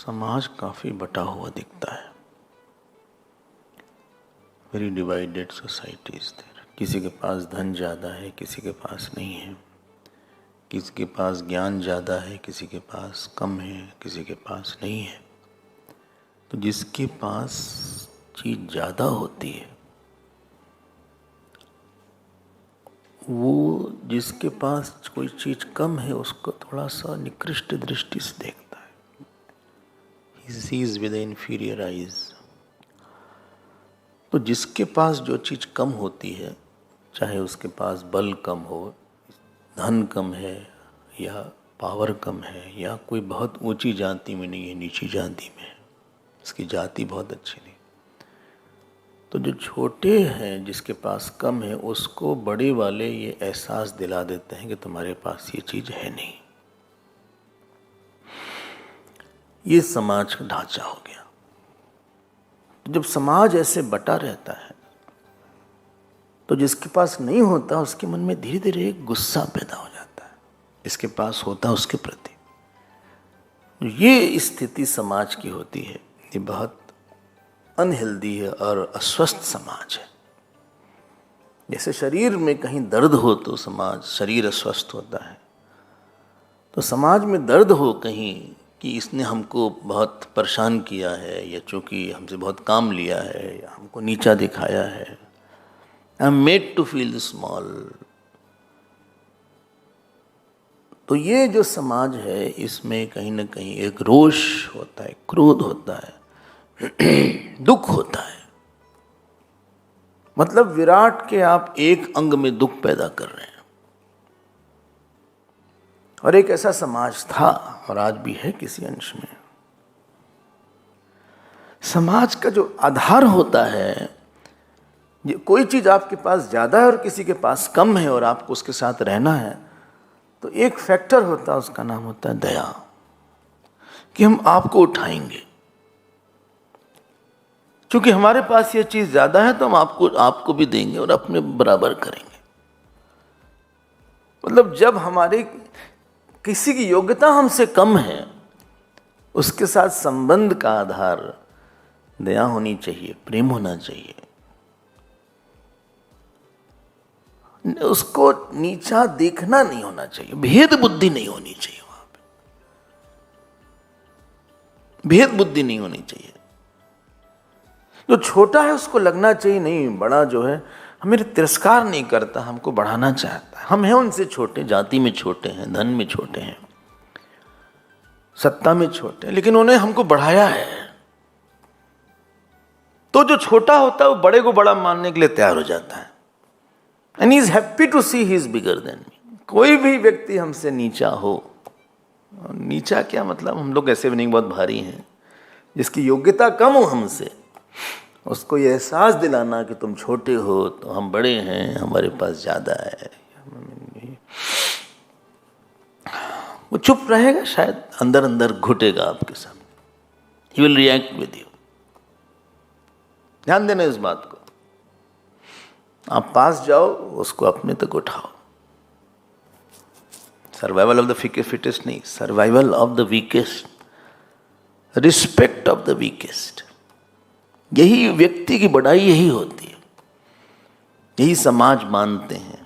समाज काफ़ी बटा हुआ दिखता है। Very divided society is there. किसी के पास धन ज़्यादा है, किसी के पास नहीं है। किसी के पास ज्ञान ज़्यादा है, किसी के पास कम है, किसी के पास नहीं है। तो जिसके पास चीज़ ज़्यादा होती है वो जिसके पास कोई चीज़ कम है उसको थोड़ा सा निकृष्ट दृष्टि से देखता है। He sees with inferior eyes। तो जिसके पास जो चीज़ कम होती है, चाहे उसके पास बल कम हो, धन कम है या पावर कम है, या कोई बहुत ऊंची जाति में नहीं है, नीची जाति में है, उसकी जाति बहुत अच्छी नहीं, तो जो छोटे हैं जिसके पास कम है उसको बड़े वाले ये एहसास दिला देते हैं कि तुम्हारे पास ये चीज़ है नहीं। ये समाज का ढांचा हो गया। जब समाज ऐसे बटा रहता है तो जिसके पास नहीं होता उसके मन में धीरे धीरे एक गुस्सा पैदा हो जाता है इसके पास होता उसके प्रति। ये स्थिति समाज की होती है, ये बहुत अनहेल्दी है और अस्वस्थ समाज है। जैसे शरीर में कहीं दर्द हो तो समाज, शरीर अस्वस्थ होता है, तो समाज में दर्द हो कहीं कि इसने हमको बहुत परेशान किया है, या चूँकि हमसे बहुत काम लिया है, या हमको नीचा दिखाया है, I am made to feel small. तो ये जो समाज है इसमें कहीं ना कहीं एक रोष होता है, क्रोध होता है, दुख होता है। मतलब विराट के आप एक अंग में दुख पैदा कर रहे हैं। और एक ऐसा समाज था और आज भी है किसी अंश में। समाज का जो आधार होता है, कोई चीज आपके पास ज्यादा है और किसी के पास कम है और आपको उसके साथ रहना है, तो एक फैक्टर होता है, उसका नाम होता है दया, कि हम आपको उठाएंगे। क्योंकि हमारे पास ये चीज ज्यादा है तो हम आपको भी देंगे और अपने बराबर करेंगे। मतलब जब हमारे किसी की योग्यता हमसे कम है, उसके साथ संबंध का आधार दया होनी चाहिए, प्रेम होना चाहिए। उसको नीचा देखना नहीं होना चाहिए, भेद बुद्धि नहीं होनी चाहिए। वहां पे भेद बुद्धि नहीं होनी चाहिए। जो छोटा है उसको लगना चाहिए नहीं, बड़ा जो है हमें तिरस्कार नहीं करता, हमको बढ़ाना चाहता है। हम हैं उनसे छोटे, जाति में छोटे हैं, धन में छोटे हैं, सत्ता में छोटे हैं, लेकिन उन्होंने हमको बढ़ाया है। तो जो छोटा होता है वो बड़े को बड़ा मानने के लिए तैयार हो जाता है। And he is happy to see he is bigger than me. कोई भी व्यक्ति हमसे नीचा हो, नीचा क्या मतलब, हम लोग ऐसे भी नहीं बहुत भारी हैं, जिसकी योग्यता कम हो हमसे, उसको ये एहसास दिलाना कि तुम छोटे हो तो हम बड़े हैं, हमारे पास ज्यादा है। वो चुप रहेगा, शायद अंदर अंदर घुटेगा आपके सामने। He will react with you. ध्यान देना इस बात को। आप पास जाओ, उसको अपने तक उठाओ। सर्वाइवल ऑफ द फिटेस्ट नहीं, survival of the weakest, respect of the weakest. यही व्यक्ति की बढ़ाई यही होती है, यही समाज मानते हैं।